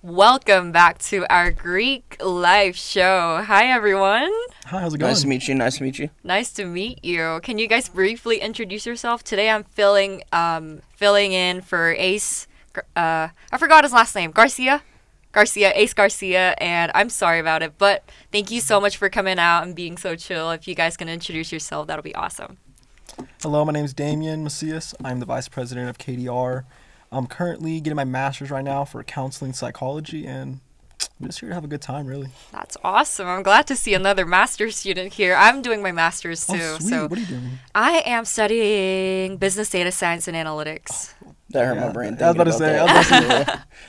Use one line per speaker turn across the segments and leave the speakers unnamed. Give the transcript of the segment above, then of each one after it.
Welcome back to our Greek life show. Hi, everyone.
Hi, how's it going?
Nice to meet you. Nice to meet you.
Nice to meet you. Can you guys briefly introduce yourself? Today I'm filling in for Ace. I forgot his last name. Ace Garcia, and I'm sorry about it, but thank you so much for coming out and being so chill. If you guys can introduce yourself, that'll be awesome.
Hello, my name is Damian Macias. I'm the Vice President of KDR. I'm currently getting my master's right now for counseling psychology, and I'm just here to have a good time, really.
That's awesome. I'm glad to see another master's student here. I'm doing my master's too.
Oh, sweet.
So
What are you doing?
I am studying business data science and analytics.
That hurt my brain.
I was about to say,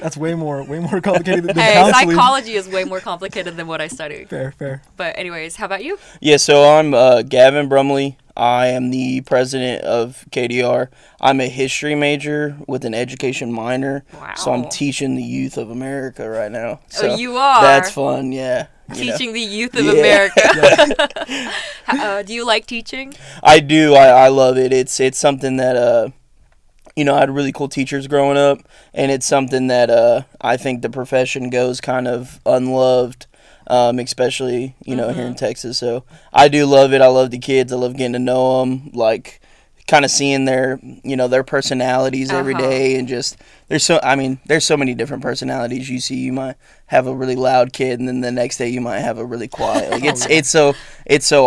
that's way more complicated than
Hey,
counseling.
psychology is way more complicated than what I study.
Fair.
But anyways, how about you?
Yeah, so I'm Gavin Brumley. I am the president of KDR. I'm a history major with an education minor.
Wow.
So I'm teaching the youth of America right now. So
Oh, you are?
That's fun, yeah.
Teaching the youth of
Yeah.
America. Do you like teaching?
I do. I love it. It's something that I had really cool teachers growing up, and it's something that I think the profession goes kind of unloved, especially, here in Texas. So I do love it. I love the kids. I love getting to know them, like kind of seeing their personalities every day, and just there's so many different personalities you see. You might have a really loud kid, and then the next day you might have a really quiet. Like it's so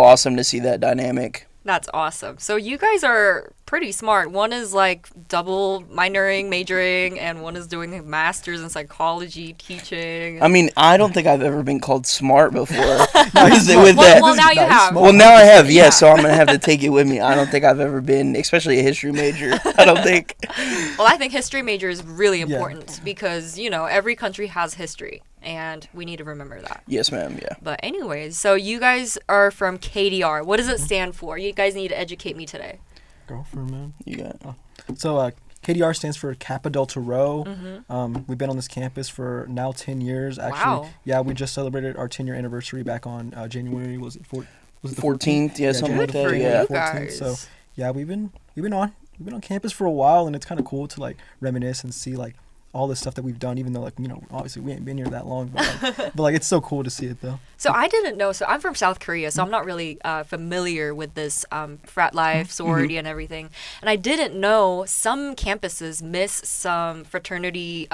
awesome to see that dynamic.
That's awesome. So you guys are pretty smart. One is like double majoring, and one is doing a master's in psychology teaching.
I mean, I don't think I've ever been called smart before.
Well, now you have.
Well, now I have, yeah, so I'm going to have to take it with me. I don't think I've ever been, especially a history major. I don't think.
Well, I think history major is really important because, every country has history, and we need to remember that.
Yes, ma'am, yeah.
But anyways, so you guys are from KDR. What does it stand for? You guys need to educate me today.
Go for it, man.
You got it.
So KDR stands for Kappa Delta Rho.
Mm-hmm.
We've been on this campus for now 10 years. Actually,
wow.
Yeah, we just celebrated our 10-year anniversary back on January. Was it the
14th? Yeah, something like
January
that.
14th,
Yeah.
14th. So yeah, we've been on campus for a while, and it's kind of cool to like reminisce and see like all the stuff that we've done, even though obviously we ain't been here that long, but it's so cool to see it though.
So I didn't know. So I'm from South Korea, so I'm not really familiar with this frat life, sorority, and everything. And I didn't know some campuses miss some fraternity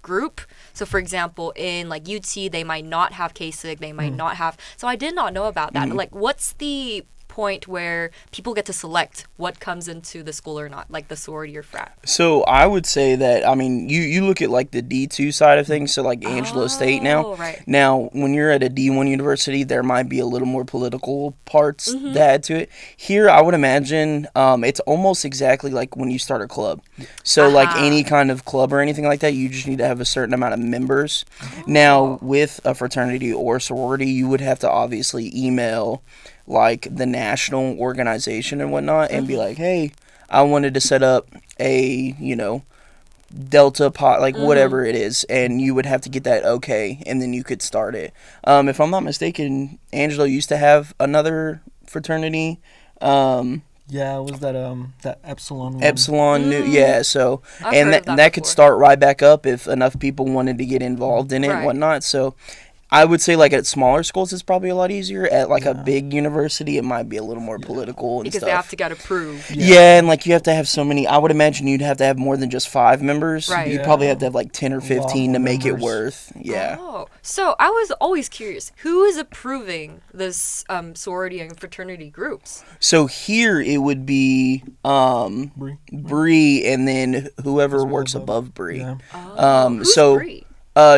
group. So for example, in like UT, they might not have K-Sig, they might not have. So I did not know about that. Like, what's the point where people get to select what comes into the school or not, like the sorority or frat?
So I would say that, you look at like the D2 side of things, so like Angelo State now.
Right.
Now, when you're at a D1 university, there might be a little more political parts to add to it. Here, I would imagine it's almost exactly like when you start a club. So like any kind of club or anything like that, you just need to have a certain amount of members. Now, with a fraternity or sorority, you would have to obviously email like the national organization and whatnot and be like, hey, I wanted to set up a, Delta pot, like whatever it is, and you would have to get that okay, and then you could start it. If I'm not mistaken, Angelo used to have another fraternity.
Yeah, it was that Epsilon one.
Epsilon, yeah, so,
I've
and
heard of
that could
before.
start right back up if enough people wanted to get involved in it and whatnot, so I would say like at smaller schools it's probably a lot easier. At like a big university it might be a little more political and
Because
stuff.
they have to get approved.
Yeah, and like you have to have so many. I would imagine you'd have to have more than just 5 members.
Right.
You'd probably have to have like 10 or 15 to make it
members.
worth. Yeah.
Oh, so I was always curious, who is approving this sorority and fraternity groups?
So here it would be Bree and then whoever works above Bree.
Yeah.
Who's
so
Bree?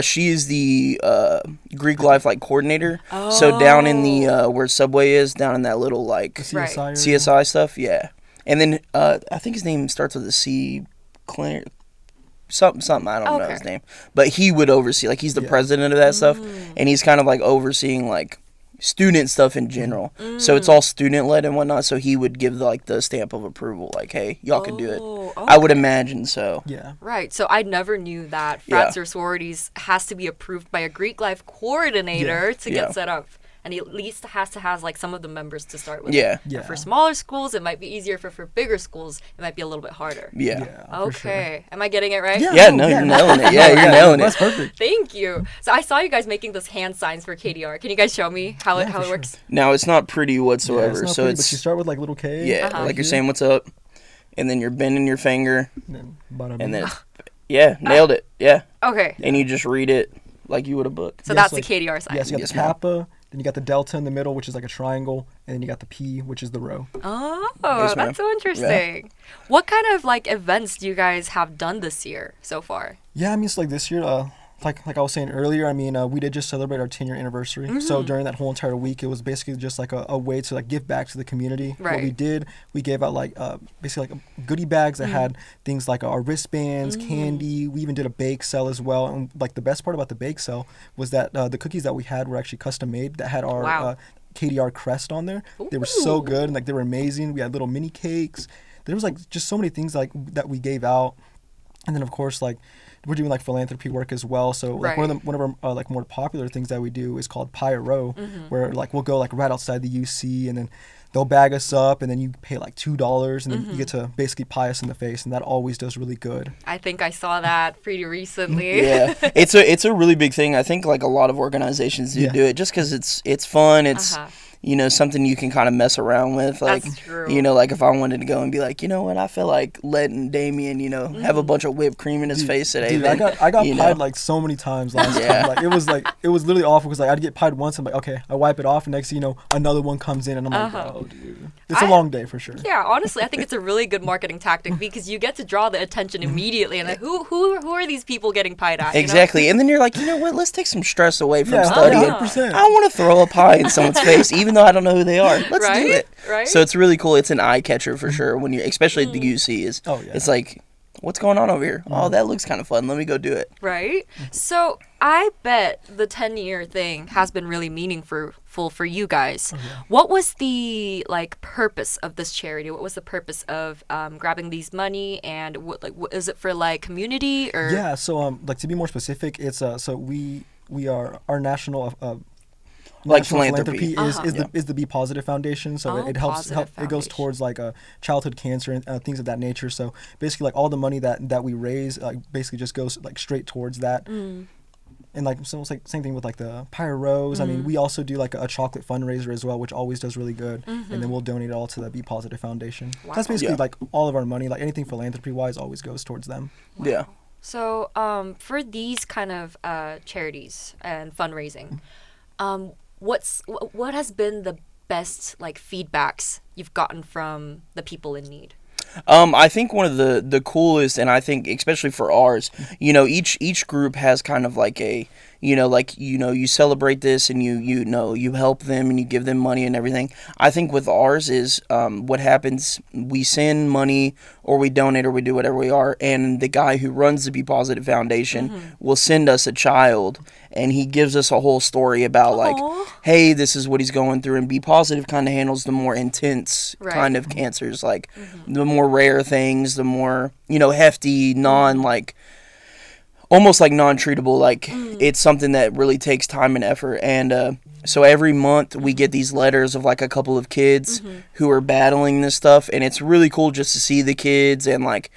She is the Greek life like coordinator. So down in the where Subway is, down in that little like
CSI area.
CSI stuff, yeah. And then I think his name starts with a C, something. I don't know his name, but he would oversee. Like he's the president of that stuff, and he's kind of like overseeing like student stuff in general. So it's all student led and whatnot. So he would give the stamp of approval, like, hey, y'all can do it. I would imagine so.
Yeah.
Right, so I never knew that frats or sororities has to be approved by a Greek life coordinator to get set up. and he at least has to have like some of the members to start with.
Yeah.
And for smaller schools, it might be easier. For bigger schools, it might be a little bit harder.
Yeah.
Okay. Am I getting it right?
Yeah, no, you're nailing it. Yeah, you're nailing it.
That's perfect.
Thank you. So I saw you guys making those hand signs for KDR. Can you guys show me how it works?
Now, it's not pretty whatsoever.
It's not
so
pretty,
it's
but you start with like little K.
Yeah, like you're saying what's up, and then you're bending your finger,
And
and then nailed it. Yeah.
Okay.
And you just read it like you would a book.
So that's the KDR sign.
Yes, you got
Yes,
the
ma'am.
Kappa, then you got the delta in the middle, which is like a triangle, and then you got the P, which is the rho.
Oh,
Yes, ma'am.
that's so interesting. What kind of like events do you guys have done this year so far?
Yeah, I mean, it's like this year, like I was saying earlier, I mean, we did just celebrate our 10-year anniversary. So during that whole entire week, it was basically just like a way to like give back to the community.
Right.
What we did, we gave out like basically like goodie bags that had things like our wristbands, candy. We even did a bake sale as well. And like the best part about the bake sale was that the cookies that we had were actually custom made that had our KDR crest on there. They were so good and like they were amazing. We had little mini cakes. There was like just so many things like that we gave out. And then of course like we're doing like philanthropy work as well. So like one of our like more popular things that we do is called Pyro, where like we'll go like right outside the UC and then they'll bag us up and then you pay like $2 and then you get to basically pie us in the face, and that always does really good.
I think I saw that pretty recently.
Yeah, it's a really big thing. I think like a lot of organizations do it just because it's fun. It's you know, something you can kind of mess around with. Like,
That's true.
you know, like if I wanted to go and be like, you know what, I feel like letting Damian, you know, have a bunch of whipped cream in his face today.
Dude,
then,
I got
you
pied
know.
like so many times last time. Like it was literally awful because like I'd get pied once and I'm like, okay, I wipe it off, and next thing you know, another one comes in and I'm like, oh dude, it's a long day for sure.
Yeah, honestly, I think it's a really good marketing tactic because you get to draw the attention immediately, and like, who are these people getting pied at?
Exactly, and then you're like, you know what? Let's take some stress away from
Yeah,
studying.
100%.
I want to throw a pie in someone's face, even though I don't know who they are. Let's do it.
Right?
So it's really cool. It's an eye catcher for sure. When you, especially at the UC, is it's like, what's going on over here? Oh, that looks kind of fun. Let me go do it.
Right? So I bet the 10-year thing has been really meaningful for you guys. What was the like purpose of this charity? What was the purpose of grabbing these money, and what is it for, like community or?
Yeah, so like to be more specific, it's so we are our national
Like
national
philanthropy.
is the Be Positive Foundation. So it helps it goes towards like childhood cancer and things of that nature. So basically like all the money that we raise basically just goes like straight towards that. And like so it's like same thing with like the Pyros. I mean, we also do like a chocolate fundraiser as well, which always does really good. And then we'll donate it all to the Be Positive Foundation.
Wow.
That's basically like all of our money, like anything philanthropy wise, always goes towards them.
Wow.
Yeah.
So for these kind of charities and fundraising, what has been the best like feedbacks you've gotten from the people in need?
I think one of the coolest, and I think especially for ours, you know, each group has kind of like a, you know, like, you know, you celebrate this and you know, you help them and you give them money and everything. I think with ours is what happens, we send money or we donate or we do whatever we are, and the guy who runs the Be Positive Foundation will send us a child, and he gives us a whole story about like, hey, this is what he's going through, and Be Positive kind of handles the more intense kind of cancers, like the more rare things, the more, you know, hefty, like almost like non-treatable, like it's something that really takes time and effort. And so every month we get these letters of like a couple of kids who are battling this stuff, and it's really cool just to see the kids and like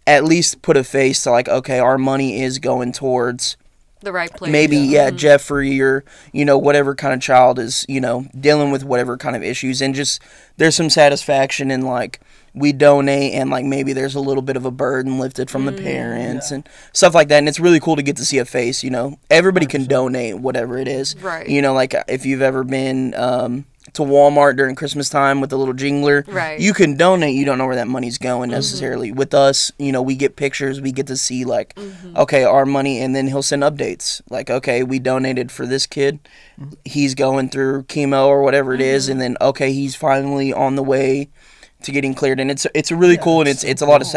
at least put a face to like, okay, our money is going towards
the right place.
Maybe Jeffrey, or you know, whatever kind of child is, you know, dealing with whatever kind of issues, and just there's some satisfaction in like we donate and like maybe there's a little bit of a burden lifted from the parents and stuff like that. And it's really cool to get to see a face, you know. Everybody 100%. Can donate whatever it is.
Right.
You know, like if you've ever been to Walmart during Christmas time with the little jingler, you can donate. You don't know where that money's going necessarily. With us, you know, we get pictures, we get to see like, okay, our money, and then he'll send updates. Like, okay, we donated for this kid. He's going through chemo or whatever it is, and then okay, he's finally on the way to getting cleared, and it's a really cool, and it's a lot of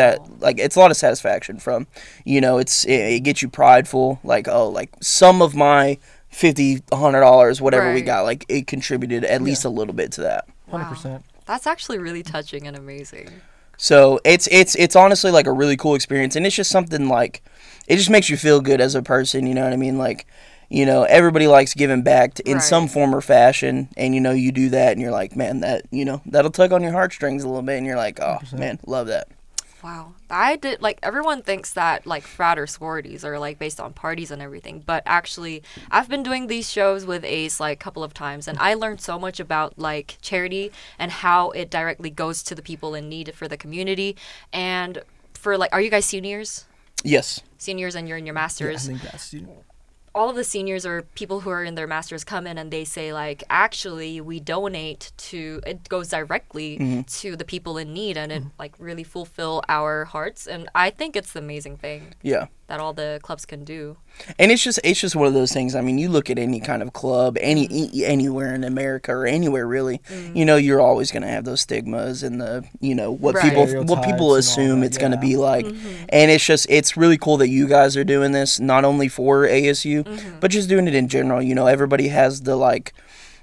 it's a lot of satisfaction from, you know, it gets you prideful, like, oh, like some of my $50, $100, whatever we got, like it contributed at least a little bit to that.
100%.
That's actually really touching and amazing.
So it's honestly like a really cool experience, and it's just something like, it just makes you feel good as a person, you know what I mean? Like, everybody likes giving back in some
Right.
form or fashion, and you do that, and you're like, man, that that'll tug on your heartstrings a little bit, and you're like, oh
100%.
man, love that.
Wow. I did, like, everyone thinks that, like, frat or sororities are, like, based on parties and everything. But actually, I've been doing these shows with Ace, like, a couple of times. And I learned so much about, like, charity and how it directly goes to the people in need for the community. And for, like, are you guys seniors?
Yes.
Seniors, and you're in your
Yeah, I
master's.
think that's
All of the seniors or people who are in their masters come in and they say, like, actually we donate to, it goes directly to the people in need, and it like really fulfill our hearts. And I think it's the amazing thing
Yeah.
that all the clubs can do.
And it's just one of those things. I mean, you look at any kind of club, anywhere in America or anywhere really, you're always going to have those stigmas and the, what
Right.
people
Stereotypes and all
assume
that,
it's going to
yeah.
be like. And it's really cool that you guys are doing this, not only for ASU, but just doing it in general. Everybody has the, like,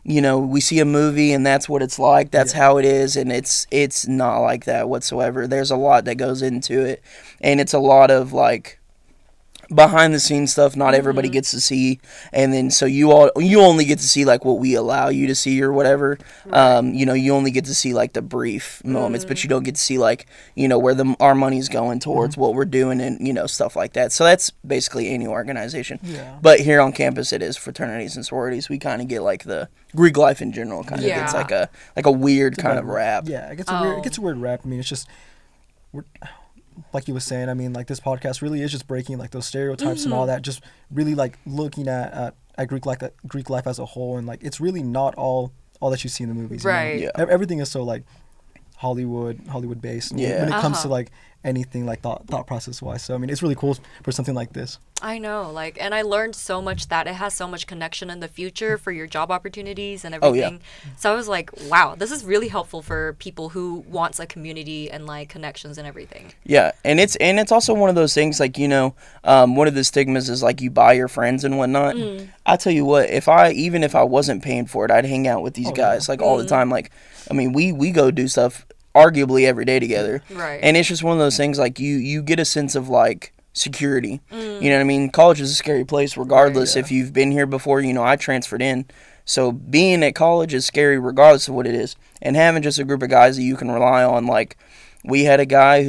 we see a movie and that's what it's like. That's how it is, and it's not like that whatsoever. There's a lot that goes into it, and it's a lot of, like, behind the scenes stuff not everybody gets to see, and then so you only get to see, like, what we allow you to see or whatever. You only get to see, like, the brief moments, but you don't get to see, like, where our money's going towards, what we're doing, and stuff like that. So that's basically any organization. But here on campus it is fraternities and sororities. We kind of get, like, the Greek life in general kind of gets like a weird kind of rap.
Yeah, it gets a weird rap. I mean, it's just like you were saying, I mean, like, this podcast really is just breaking, like, those stereotypes and all that, just really, like, looking at Greek life as a whole, and, like, it's really not all that you see in the movies.
Right.
Yeah.
Everything is so, like, Hollywood based. And when it comes to, like, anything, like, thought process wise. So I mean, it's really cool for something like this.
I know, like, and I learned so much that it has so much connection in the future for your job opportunities and everything. So I was like, wow, this is really helpful for people who wants a community and, like, connections and everything.
Yeah, and it's also one of those things, like, one of the stigmas is, like, you buy your friends and whatnot. I tell you what, even if I wasn't paying for it, I'd hang out with these guys, like, all the time. Like, I mean, we go do stuff arguably every day together.
Right.
And it's just one of those things, like, you get a sense of, like, security. You know what I mean? College is a scary place regardless. If you've been here before, I transferred in. So being at college is scary regardless of what it is. And having just a group of guys that you can rely on, like, we had a guy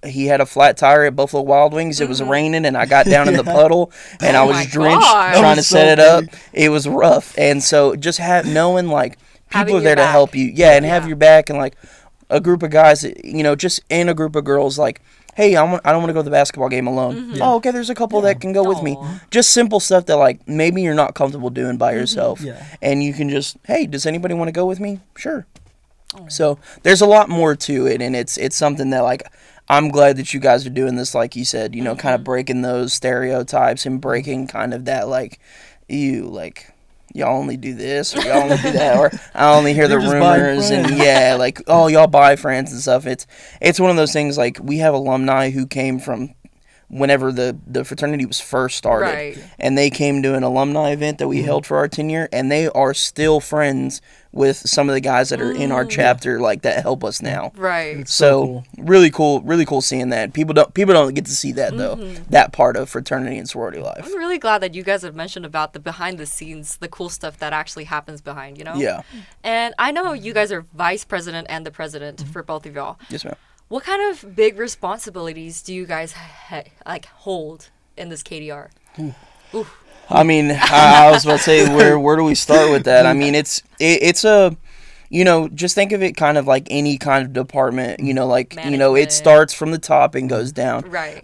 he had a flat tire at Buffalo Wild Wings. It was raining, and I got down in the puddle, and I was drenched
gosh.
trying to set it up. It was rough. And so just knowing, like,
Having
people are
your
there to
back.
help you. Yeah, and have your back, and, like, a group of guys that, just in a group of girls, like, hey, I don't want to go to the basketball game alone. Oh, okay, there's a couple that can go with me.
Aw.
Just simple stuff that, like, maybe you're not comfortable doing by yourself.
Yeah.
And you can just, hey, does anybody want to go with me? Sure. So there's a lot more to it, and it's something that, like, I'm glad that you guys are doing this, like you said, kind of breaking those stereotypes and breaking kind of that, like, y'all only do this, or y'all only do that, or I only hear the
You're just buying
rumors, and
friends.
like, oh, y'all buy friends and stuff. It's one of those things, like, we have alumni who came from whenever the fraternity was first started,
Right.
and they came to an alumni event that we held for our tenure, and they are still friends with some of the guys that are in our chapter, like, that help us now.
Right.
It's
So really cool seeing that. People don't get to see that though, that part of fraternity and sorority life.
I'm really glad that you guys have mentioned about the behind the scenes, the cool stuff that actually happens behind,
Yeah.
And I know you guys are vice president and the president for both of y'all.
Yes, ma'am.
What kind of big responsibilities do you guys hold in this KDR? Ooh.
I mean, I was about to say, where do we start with that? I mean, it's a, just think of it kind of like any kind of department, like, it
Management.
starts from the top and goes down.
Right.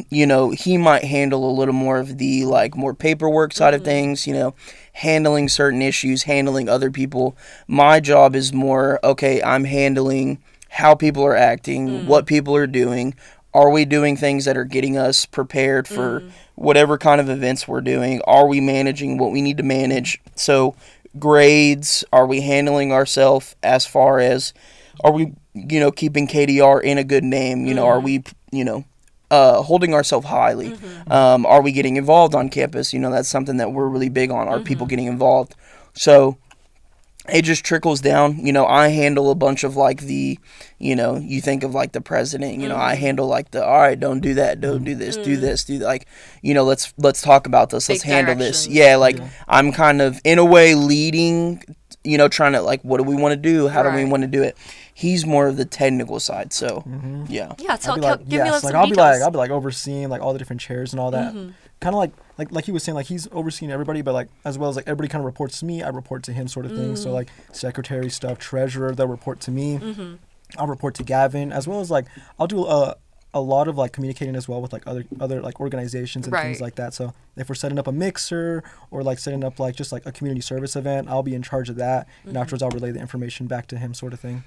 He might handle a little more of the, like, more paperwork side of things, handling certain issues, handling other people. My job is more, okay, I'm handling how people are acting, what people are doing. Are we doing things that are getting us prepared for whatever kind of events we're doing? Are we managing what we need to manage? So grades, are we handling ourselves as far as, are we, keeping KDR in a good name? Are we, holding ourselves highly? Are we getting involved on campus? That's something that we're really big on. Are people getting involved? So it just trickles down. You know, I handle a bunch of like the, you know, you think of like the president, you know, I handle like the, all right, don't do that, don't do this, do this, do that. Like, you know, let's talk about this, let's
Big
handle this.
directions.
Yeah, like I'm kind of in a way leading, you know, trying to like, what do we want to do? How do we
Right.
want to do it? He's more of the technical side, so yeah.
Yeah, tell,
I'll be like,
give me
yes,
some
like I'll be
details.
like overseeing like all the different chairs and all that. Kind of like he was saying, like he's overseeing everybody, but like as well as like everybody kind of reports to me, I report to him, sort of thing. So like secretary stuff, treasurer, they'll report to me. I'll report to Gavin, as well as like I'll do a lot of like communicating as well with like other like organizations and things
Right.
like that. So if we're setting up a mixer or like setting up like just like a community service event, I'll be in charge of that, and afterwards I'll relay the information back to him, sort of thing.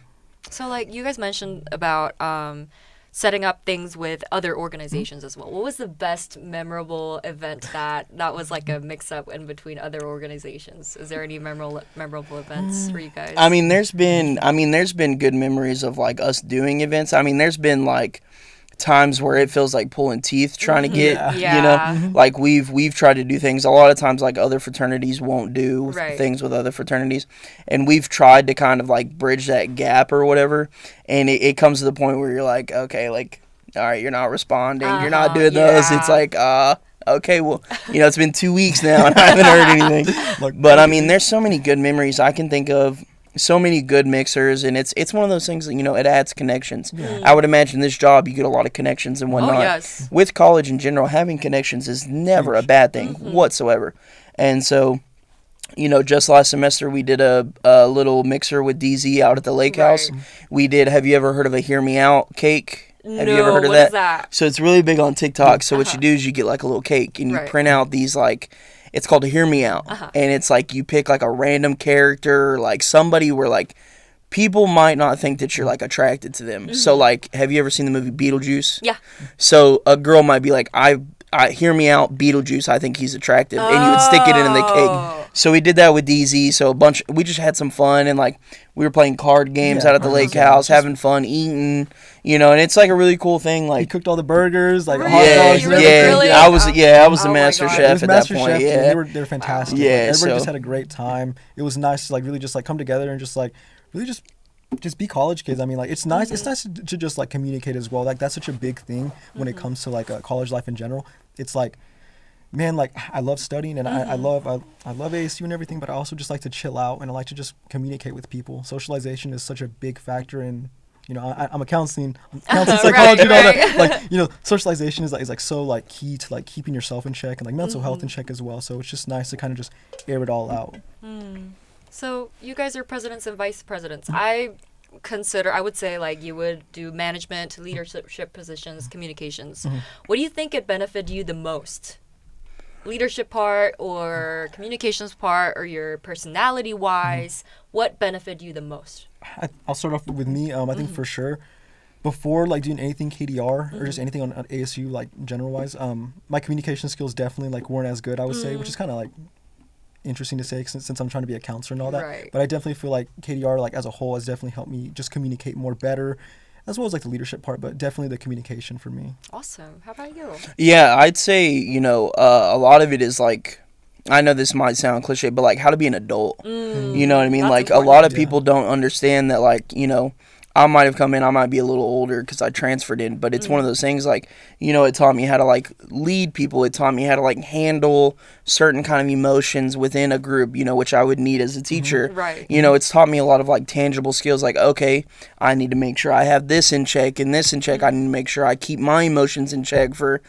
So, like, you guys mentioned about setting up things with other organizations as well. What was the best memorable event that was like a mix-up in between other organizations? Is there any memorable events for you guys?
I mean, there's been good memories of like us doing events. I mean, there's been like times where it feels like pulling teeth trying to get, you know, like we've tried to do things a lot of times like other fraternities won't do things with other fraternities, and we've tried to kind of like bridge that gap or whatever, and it comes to the point where you're like, okay, like, all right, you're not responding, you're not doing those. It's like, okay, well, you know, it's been 2 weeks now and I haven't heard anything. But I mean, there's so many good memories I can think of, so many good mixers, and it's one of those things that, you know, it adds connections. I would imagine this job you get a lot of connections and whatnot.
Oh, yes.
With college in general, having connections is never a bad thing whatsoever. And so, you know, just last semester we did a little mixer with DZ out at the lake house. We did, have you ever heard of a Hear Me Out cake? Have you ever heard of
what
that?
is that?
So it's really big on TikTok. So what you do is you get like a little cake and you print out these like, it's called a Hear Me Out. And it's like you pick like a random character, like somebody where like people might not think that you're like attracted to them. So like, have you ever seen the movie Beetlejuice?
Yeah.
So a girl might be like, I Hear Me Out, Beetlejuice, I think he's attractive. And you would stick it in the cake. So we did that with DZ. So we just had some fun, and like we were playing card games out at the lake house, having fun, eating, you know, and it's like a really cool thing.
He
Like,
cooked all the burgers, like hot
yeah,
dogs.
You
And
really-
everything.
really?
I was the
Oh my
master
God.
It
chef
was
at that
Master
point.
Chef,
Yeah,
and they were fantastic.
Yeah,
Like, everybody
so-
just had a great time. It was nice to like really just like come together and just like really just be college kids. I mean, like it's nice. It's nice to just like communicate as well. Like that's such a big thing when it comes to like college life in general. It's like, man, like I love studying and I love ASU and everything, but I also just like to chill out and I like to just communicate with people. Socialization is such a big factor in, you know, I'm a counseling psychology and all that. Like, you know, socialization is like so like key to like keeping yourself in check and like mental health in check as well. So it's just nice to kind of just air it all out.
So you guys are presidents and vice presidents. I would say like you would do management, leadership positions, communications. What do you think it benefited you the most? Leadership part or communications part or your personality wise? What benefited you the most?
I'll start off with me. I think for sure, before like doing anything KDR or just anything on ASU like general wise, my communication skills definitely like weren't as good, I would say, which is kind of like interesting to say since I'm trying to be a counselor and all that.
Right.
But I definitely feel like KDR like as a whole has definitely helped me just communicate more better, as well as like the leadership part, but definitely the communication for me.
Awesome. How about you?
Yeah, I'd say, you know, a lot of it is like, I know this might sound cliche, but like how to be an adult. You know what I mean?
That's
like
important.
a lot of people don't understand that, like, you know, I might have come in, I might be a little older because I transferred in, but it's one of those things like, you know, it taught me how to like lead people. It taught me how to like handle certain kind of emotions within a group, you know, which I would need as a teacher.
Right.
You know, it's taught me a lot of like tangible skills like, okay, I need to make sure I have this in check and this in check. I need to make sure I keep my emotions in check for,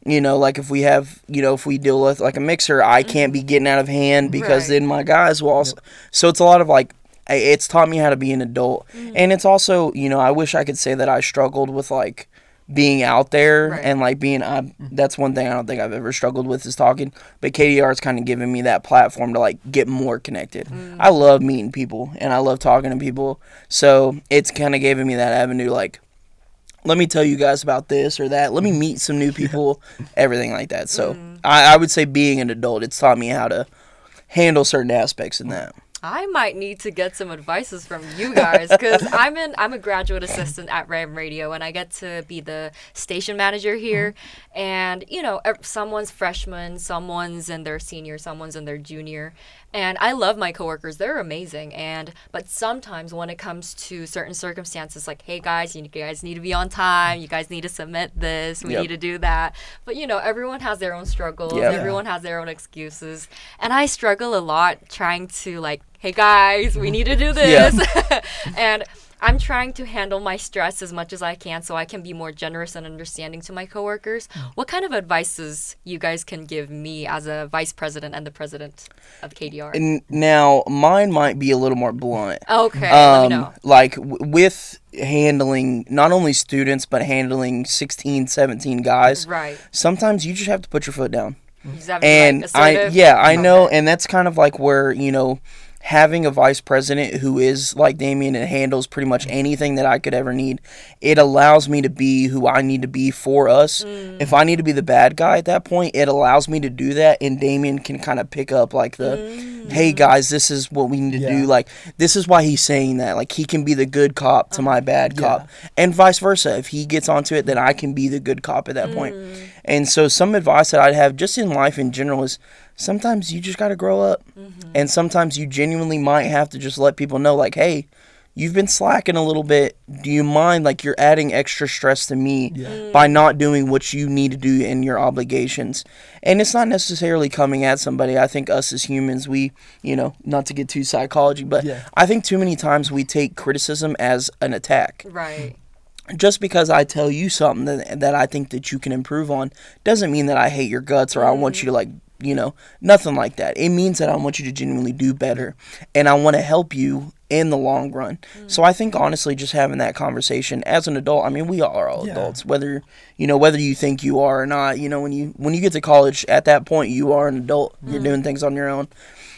you know, like if we have, you know, if we deal with like a mixer, I can't be getting out of hand because
Right.
then my guys will also. So it's a lot of like, it's taught me how to be an adult. And it's also, you know, I wish I could say that I struggled with like being out there
Right.
and like being, that's one thing I don't think I've ever struggled with is talking. But KDR's kind of given me that platform to like get more connected. I love meeting people and I love talking to people. So it's kind of given me that avenue like, let me tell you guys about this or that. Let me meet some new people, everything like that. So I would say being an adult, it's taught me how to handle certain aspects in that.
I might need to get some advices from you guys because I'm a graduate assistant at Ram Radio and I get to be the station manager here. And someone's freshman, someone's in their senior, someone's in their junior. And I love my coworkers. They're amazing. But sometimes when it comes to certain circumstances, like, hey guys, you guys need to be on time. You guys need to submit this. We need to do that. But everyone has their own struggles. Everyone has their own excuses. And I struggle a lot trying to hey guys, we need to do this. And I'm trying to handle my stress as much as I can so I can be more generous and understanding to my coworkers. What kind of advices you guys can give me as a vice president and the president of KDR?
And now, mine might be a little more blunt.
Okay, let me know.
With handling not only students, but handling 16, 17 guys.
Right.
Sometimes you just have to put your foot down.
You just have to be, assertive.
I know, and that's kind of where, having a vice president who is like Damian and handles pretty much anything that I could ever need, it allows me to be who I need to be for us. If I need to be the bad guy at that point, it allows me to do that, and Damian can kind of pick up hey guys, this is what we need to do. This is why he's saying that. He can be the good cop to my bad cop, and vice versa. If he gets onto it, then I can be the good cop at that point. And so some advice that I'd have just in life in general is sometimes you just got to grow up. And sometimes you genuinely might have to just let people know, hey, you've been slacking a little bit. Do you mind? You're adding extra stress to me by not doing what you need to do in your obligations. And it's not necessarily coming at somebody. I think us as humans, we, not to get too psychology, but I think too many times we take criticism as an attack.
Right.
Just because I tell you something that I think that you can improve on doesn't mean that I hate your guts or I want you to nothing like that. It means that I want you to genuinely do better and I want to help you in the long run. So I think honestly just having that conversation as an adult, I mean we are all adults, whether you think you are or not, when you get to college at that point you are an adult. You're doing things on your own.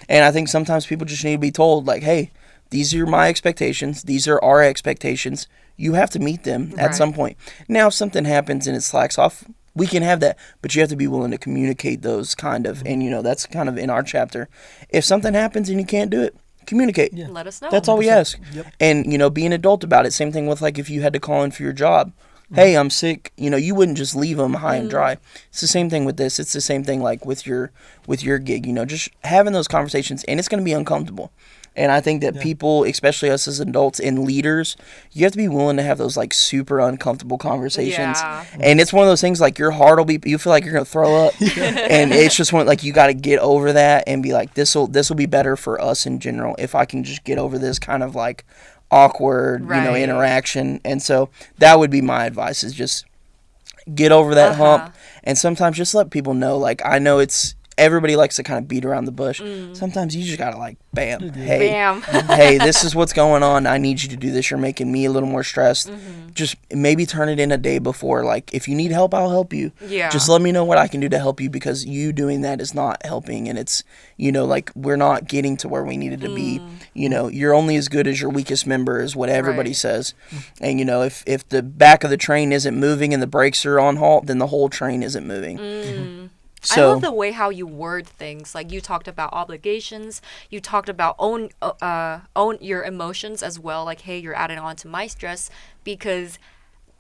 And I think sometimes people just need to be told hey, these are my expectations, these are our expectations. You have to meet them at some point. Now, if something happens and it slacks off, we can have that. But you have to be willing to communicate those kind of. And, that's kind of in our chapter. If something happens and you can't do it, communicate.
Yeah. Let us know.
That's all we ask.
Yep.
And, be an adult about it. Same thing with, if you had to call in for your job. Hey, I'm sick. You wouldn't just leave them high and dry. It's the same thing with this. It's the same thing, with your gig. Just having those conversations. And it's going to be uncomfortable. And I think that people, especially us as adults and leaders, you have to be willing to have those super uncomfortable conversations. Yeah. And it's one of those things your heart will be, you feel like you're going to throw up. And it's just one you got to get over that and be this will be better for us in general if I can just get over this kind of awkward, interaction. And so that would be my advice is just get over that hump. And sometimes just let people know, I know everybody likes to kind of beat around the bush. Sometimes you just gotta bam. Hey, this is what's going on. I need you to do this. You're making me a little more stressed. Just maybe turn it in a day before. If you need help, I'll help you.
Yeah.
Just let me know what I can do to help you because you doing that is not helping. And it's, we're not getting to where we needed to be. You're only as good as your weakest member is what everybody says. And, if the back of the train isn't moving and the brakes are on halt, then the whole train isn't moving.
I love the way how you word things. You talked about obligations. You talked about own your emotions as well. Hey, you're adding on to my stress because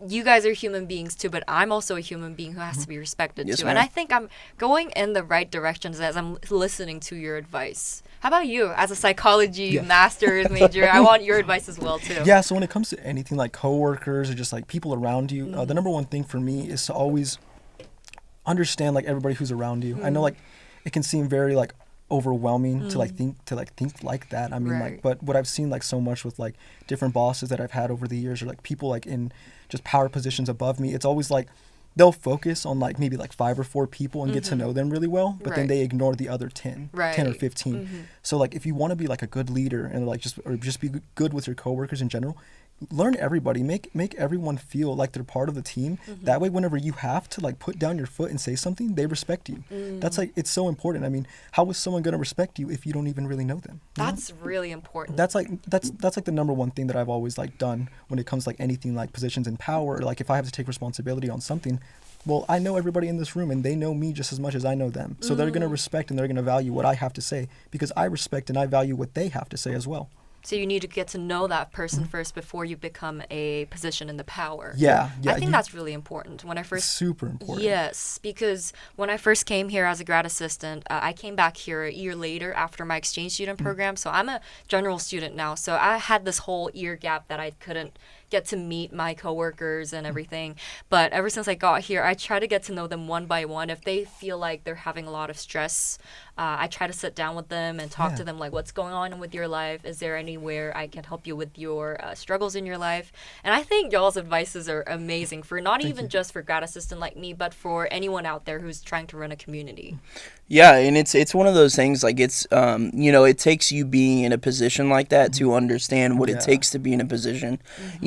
you guys are human beings too, but I'm also a human being who has to be respected too. And I think I'm going in the right directions as I'm listening to your advice. How about you as a psychology master's major? I want your advice as well too.
Yeah, so when it comes to anything like coworkers or just people around you, the number one thing for me is to always understand everybody who's around you. I know it can seem very overwhelming to think like that. I mean but what I've seen so much with different bosses that I've had over the years or people in just power positions above me, it's always they'll focus on maybe 5 or 4 people and get to know them really well, but then they ignore the other 10 or 15. So if you want to be a good leader and just be good with your coworkers in general, learn everybody, make everyone feel like they're part of the team. That way whenever you have to put down your foot and say something, they respect you. That's it's so important. I mean, how is someone going to respect you if you don't even really know them?
That's really important.
That's that's the number one thing that I've always done when it comes anything positions in power, if I have to take responsibility on something, well, I know everybody in this room and they know me just as much as I know them. So they're going to respect and they're going to value what I have to say because I respect and I value what they have to say as well.
So you need to get to know that person first before you become a position in the power.
Yeah.
I think that's really important. When I first
super important.
Yes, because when I first came here as a grad assistant, I came back here a year later after my exchange student program. So I'm a general student now. So I had this whole year gap that I couldn't get to meet my coworkers and everything. But ever since I got here, I try to get to know them one by one. If they feel like they're having a lot of stress, I try to sit down with them and talk to them like, what's going on with your life? Is there anywhere I can help you with your struggles in your life? And I think y'all's advices are amazing for not even just for grad assistant like me, but for anyone out there who's trying to run a community.
Yeah, and it's one of those things, like, it's it takes you being in a position like that to understand what it takes to be in a position.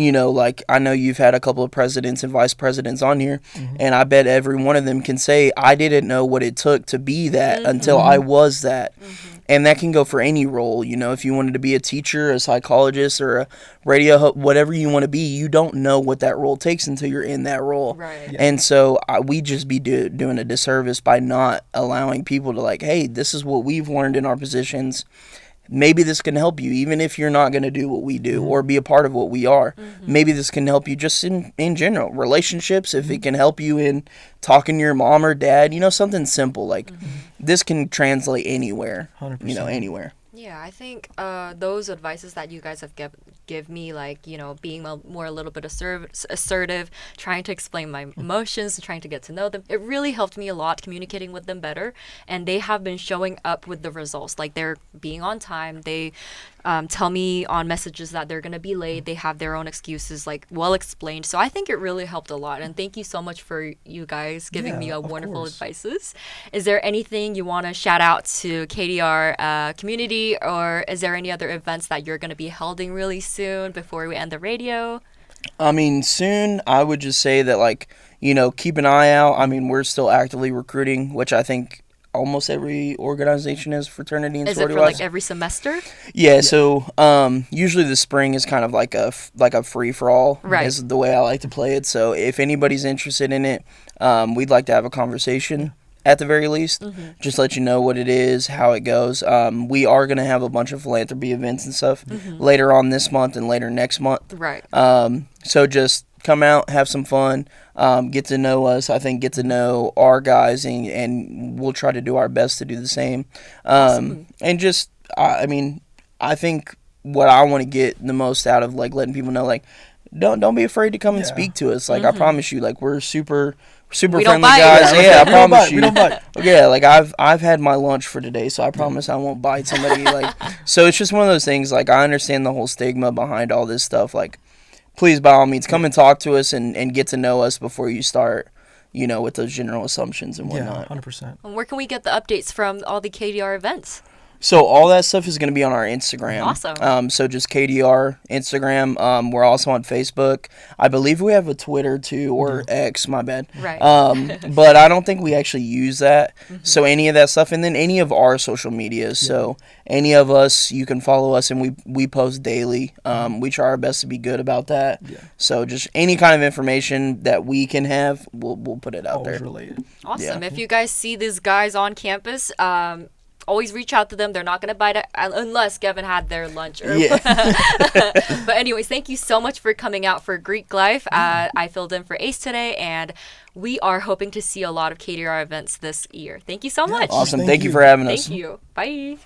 Like, I know you've had a couple of presidents and vice presidents on here, and I bet every one of them can say, I didn't know what it took to be that until I was that. And that can go for any role. If you wanted to be a teacher, a psychologist, or a radio, whatever you want to be, you don't know what that role takes until you're in that role.
Right.
Yeah. And so we just be doing a disservice by not allowing people to, like, hey, this is what we've learned in our positions. Maybe this can help you, even if you're not going to do what we do or be a part of what we are. Maybe this can help you just in general. Relationships, if it can help you in talking to your mom or dad, something simple. Like, this can translate anywhere,
100%.
Anywhere.
Yeah, I think those advices that you guys have give me, like, being a little bit assertive, trying to explain my emotions, trying to get to know them, it really helped me a lot communicating with them better. And they have been showing up with the results. Like, they're being on time. They tell me on messages that they're going to be late. They have their own excuses, like, well explained. So I think it really helped a lot. And thank you so much for you guys giving me a wonderful advices. Is there anything you want to shout out to KDR community, or is there any other events that you're going to be holding really soon before we end the radio?
I mean, soon, I would just say that, like, keep an eye out. I mean, we're still actively recruiting, which I think almost every organization is, fraternity and sorority.
Is it for like every semester?
Yeah. So usually the spring is kind of like a free for all.
Right.
Is the way I like to play it. So if anybody's interested in it, we'd like to have a conversation at the very least. Just let you know what it is, how it goes. We are going to have a bunch of philanthropy events and stuff later on this month and later next month.
Right.
So just come out, have some fun, get to know us. I think get to know our guys, and we'll try to do our best to do the same.
Awesome.
And just, I mean, I think what I want to get the most out of, like, letting people know, like, don't be afraid to come and speak to us. Like, I promise you, like, we're super friendly guys. Yeah, I promise you.
We don't bite.
Yeah, like, I've had my lunch for today, so I promise I won't bite somebody. Like, so it's just one of those things. Like, I understand the whole stigma behind all this stuff. Like, please, by all means, come and talk to us and get to know us before you start, with those general assumptions and whatnot.
Yeah, 100%.
And where can we get the updates from all the KDR events?
So all that stuff is going to be on our Instagram.
Awesome.
So just KDR Instagram. We're also on Facebook. I believe we have a Twitter too, or X. My bad.
Right.
But I don't think we actually use that. So any of that stuff, and then any of our social medias. So any of us, you can follow us, and we post daily. We try our best to be good about that. Yeah. So just any kind of information that we can have, we'll put it out there.
Related.
Awesome. Yeah. If you guys see these guys on campus, always reach out to them. They're not going to bite it unless Gavin had their lunch. But anyways, thank you so much for coming out for Greek Life. I filled in for Ace today, and we are hoping to see a lot of KDR events this year. Thank you so much.
Awesome. Thank you for having us.
Thank you. Bye.